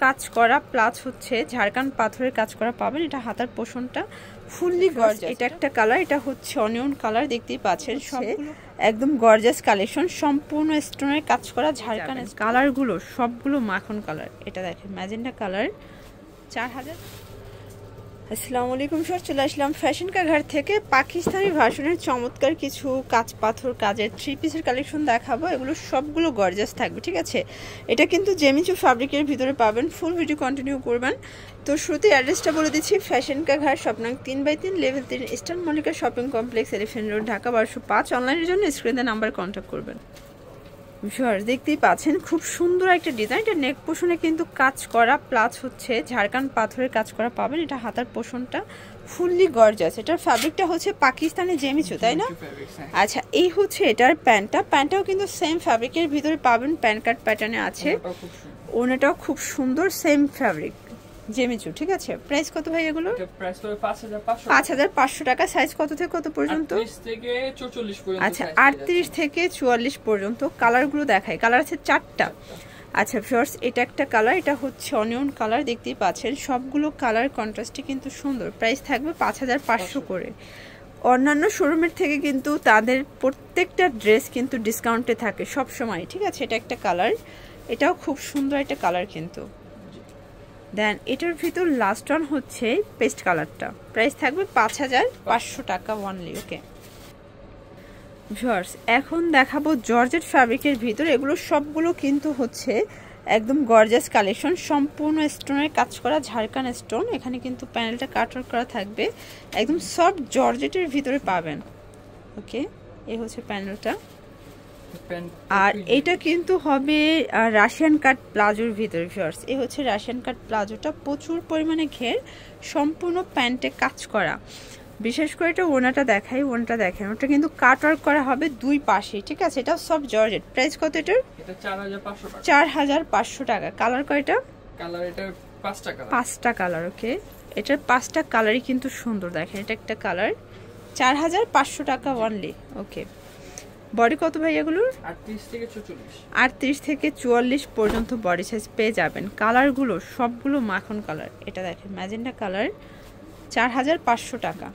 কাজ করা প্লাস হচ্ছে ঝাড়খান্ড পাথরের কাজ করা পাবেন। এটা হাতার পোষণটা ফুললি গর্জিয়াস। এটা একটা কালার, এটা হচ্ছে অনিয়ন কালার, দেখতেই পাচ্ছেন। সবগুলো একদম গর্জিয়াস কালেকশন, সম্পূর্ণ স্টোনের কাজ করা ঝাড়খান্ড। কালারগুলো সবগুলো মাখন কালার। এটা দেখেন ম্যাজেন্ডা কালার, 4000। আসসালামু আলাইকুম স্যার, চলে আসলাম ফ্যাশন কা ঘর থেকে। পাকিস্তানি ভার্সনের চমৎকার কিছু কাজ পাথর কাজের 3 পিসের কালেকশন দেখাবো। এগুলো সবগুলো গর্জিয়াস থাকবে, ঠিক আছে। এটা কিন্তু জেমিচু ফ্যাব্রিকের ভিতরে পাবেন। ফুল ভিডিও কন্টিনিউ করবেন। তো শুরুতে অ্যাড্রেসটা বলে দিচ্ছি, ফ্যাশন কা ঘর, স্বপ্নাং 3/3, level 3, eastern Mallika shopping complex, elephant road, Dhaka 1205। অনলাইনের জন্য স্ক্রিনে নাম্বার কন্ট্যাক্ট করবেন। দেখতেই পাচ্ছেন খুব সুন্দর একটা ডিজাইন। এটা নেক পোষণে কিন্তু কাজ করা প্লাস হচ্ছে ঝাড়খান্ড পাথরের কাজ করা পাবেন। এটা হাতার পোষণটা ফুললি গর্জিয়াস। এটার ফ্যাব্রিকটা হচ্ছে পাকিস্তানি জেমিচু, তাই না? আচ্ছা, এই হচ্ছে এটার প্যান্টটাও কিন্তু সেম ফ্যাব্রিকের ভিতরে পাবেন, প্যান কাট প্যাটার্নে আছে। ওনাটাও খুব সুন্দর, সেম ফ্যাব্রিক জেমিচু, ঠিক আছে। প্রাইস কত ভাই এগুলো? প্রাইস হবে 5500 টাকা। সাইজ কত থেকে কত পর্যন্ত? 38 থেকে 44 পর্যন্ত। আচ্ছা, 38 থেকে 44 পর্যন্ত। কালারগুলো দেখাই, কালার আছে 4টা। আচ্ছা ভিউয়ার্স, এটা একটা কালার, এটা হচ্ছে অনিয়ন কালার, দেখতেই পাচ্ছেন। সবগুলো কালার কন্ট্রাস্টে কিন্তু সুন্দর। প্রাইস থাকবে 5500 করে। অন্যান্য শোরুমের থেকে কিন্তু তাদের প্রত্যেকটা ড্রেস কিন্তু ডিসকাউন্টে থাকে সব সময়, ঠিক আছে। এটা একটা কালার, এটাও খুব সুন্দর একটা কালার কিন্তু। দেন এটার ভিতর লাস্ট ওয়ান হচ্ছে পেস্ট কালারটা। প্রাইস থাকবে 5500 টাকা ওয়ানলি। ওকে ভিউয়ার্স, এখন দেখাবো জর্জেট ফ্যাব্রিকের ভিতর। এগুলো সবগুলো কিন্তু হচ্ছে একদম গর্জিয়াস কালেকশন, সম্পূর্ণ স্টোনের কাজ করা ঝাড়খান্ড স্টোন। এখানে কিন্তু প্যানেলটা কাটওয়ার্ক করা থাকবে, একদম সফট জর্জেটের ভিতরে পাবেন। ওকে, এই হচ্ছে প্যানেলটা। আর এটা কিন্তু হবে রাশিয়ান কাট প্লাজোর ভিতরে ভিউয়ার্স। এই হচ্ছে রাশিয়ান কাট প্লাজোটা, প্রচুর পরিমাণে ঘের, সম্পূর্ণ প্যান্টে কাজ করা। বিশেষ করে এটা ওনাটা দেখাই, ওনাটা দেখেন, ওটা কিন্তু কাট ওয়ার্ক করা হবে দুই পাশে, ঠিক আছে। এটা সব জর্জেট। প্রাইস কত এটার? এটা 4500 টাকা। 4500 টাকা। কালার কয়টা? কালার এটা 5টা কালার। 5টা কালার। ওকে, এটার 5টা কালারই কিন্তু সুন্দর। দেখেন এটা একটা কালার, 4500 টাকা ওয়ানলি। ওকে, বডি কত ভাই এগুলোর? 38 থেকে 44। 38 থেকে 44 পর্যন্ত বডি সাইজ পেয়ে যাবেন। কালারগুলো সবগুলো মাখন কালার। এটা দেখেন ম্যাজেন্ডা কালার, 4500 টাকা।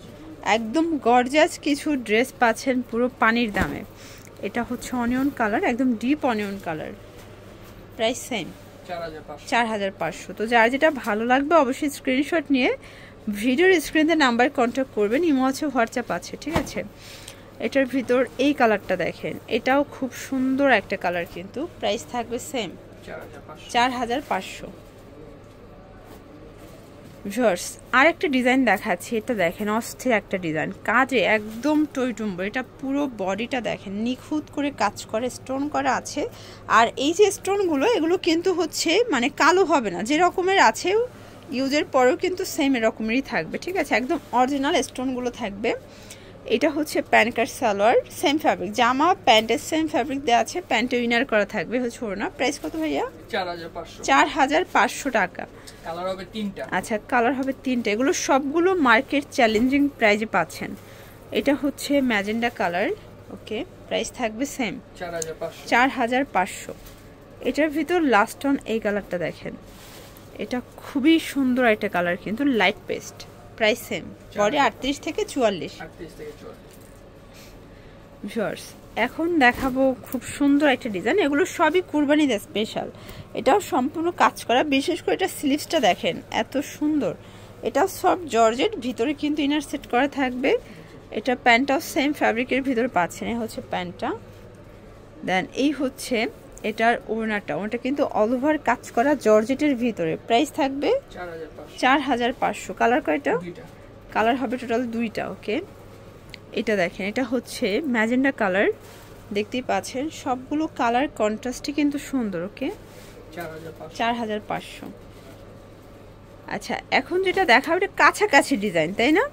একদম গর্জিয়াস কিছু ড্রেস পাচ্ছেন পুরো পানির দামে। এটা হচ্ছে অনিয়ন কালার, একদম deep onion colour. Price same 4500। তো যার যেটা ভালো লাগবে অবশ্যই স্ক্রিনশট নিয়ে ভিডিওর স্ক্রিনে নাম্বার কন্ট্যাক্ট করবেন। ইমো আছে, হোয়াটসঅ্যাপ আছে, ঠিক আছে। এটার ভিতর এই কালারটা দেখেন, এটাও খুব সুন্দর একটা কালার কিন্তু। প্রাইস থাকবে সেম 4500। ভিউয়ার্স, আর একটা ডিজাইন দেখাচ্ছি। এটা দেখেন অস্থির একটা ডিজাইন, কাজে একদম টইটুম্বো। এটা পুরো বডিটা দেখেন নিখুঁত করে কাজ করে, স্টোন করা আছে। আর এই যে স্টোনগুলো, এগুলো কিন্তু হচ্ছে মানে কালো হবে না, যে রকমের আছে ইউজের পরেও কিন্তু সেম এরকমেরই থাকবে, ঠিক আছে। একদম অরিজিনাল স্টোনগুলো থাকবে। এটা হচ্ছে প্যান্ট কাট সালোয়ার, সেম ফ্যাব্রিক, জামা প্যান্টের সেম ফ্যাব্রিক দেওয়া আছে, প্যান্টে উইনার করা থাকবে হচ্ছে ওড়না। প্রাইস কত ভাইয়া? 4500 টাকা। কালার হবে 3টা। আচ্ছা, কালার হবে 3টা। এগুলো সবগুলো মার্কেট চ্যালেঞ্জিং প্রাইজে পাচ্ছেন। এটা হচ্ছে ম্যাজেন্ডা কালার। ওকে, প্রাইস থাকবে সেম 4500। এটার ভিতর লাস্ট অন এই কালারটা দেখেন, এটা খুবই সুন্দর একটা কালার কিন্তু, light paste. Price same, body 38 থেকে 44। ভিউয়ার্স, এখন দেখাবো খুব সুন্দর একটা ডিজাইন। এগুলো সবই কুরবানিদের স্পেশাল। এটাও সম্পূর্ণ কাজ করা, বিশেষ করে এটা স্লিভসটা দেখেন এত সুন্দর। এটাও সব জর্জেট, ভিতরে কিন্তু ইনার সেট করা থাকবে। এটা প্যান্টটাও সেম ফ্যাব্রিকের ভিতরে পাচ্ছেন। এই হচ্ছে প্যান্টটা। দেন এই হচ্ছে এটার ওড়নাটা, ওটা কিন্তু অল ওভার কাজ করা জর্জেটের ভিতরে। প্রাইস থাকবে 4500। কালার কয়টা? কালার হবে টোটাল 2টা। ওকে, এটা দেখেন, এটা হচ্ছে ম্যাজেন্ডা কালার, দেখতেই পাচ্ছেন। সবগুলো কালার কন্ট্রাস্টই কিন্তু সুন্দর। ওকে, 4500। আচ্ছা, এখন যেটা দেখাবো এটা কাছাকাছি ডিজাইন, তাই না?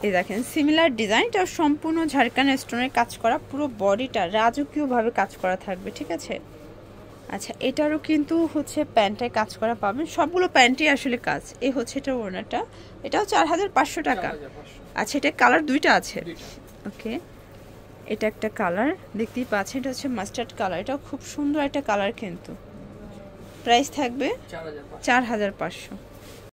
এই দেখেন সিমিলার ডিজাইন, এটা সম্পূর্ণ ঝাড়খান্ড স্টোনের কাজ করা, পুরো বডিটা রাজকীয়ভাবে কাজ করা থাকবে, ঠিক আছে। আচ্ছা, এটারও কিন্তু হচ্ছে প্যান্টটায় কাজ করা পাবেন, সবগুলো প্যান্টই আসলে কাজ। এই হচ্ছে এটা ওড়নাটা, এটাও 4500 টাকা। আচ্ছা, এটা কালার 2টা আছে। ওকে, এটা একটা কালার দেখতেই পাচ্ছেন, এটা হচ্ছে মাস্টার্ড কালার। এটাও খুব সুন্দর একটা কালার কিন্তু। প্রাইস থাকবে 4500 4500।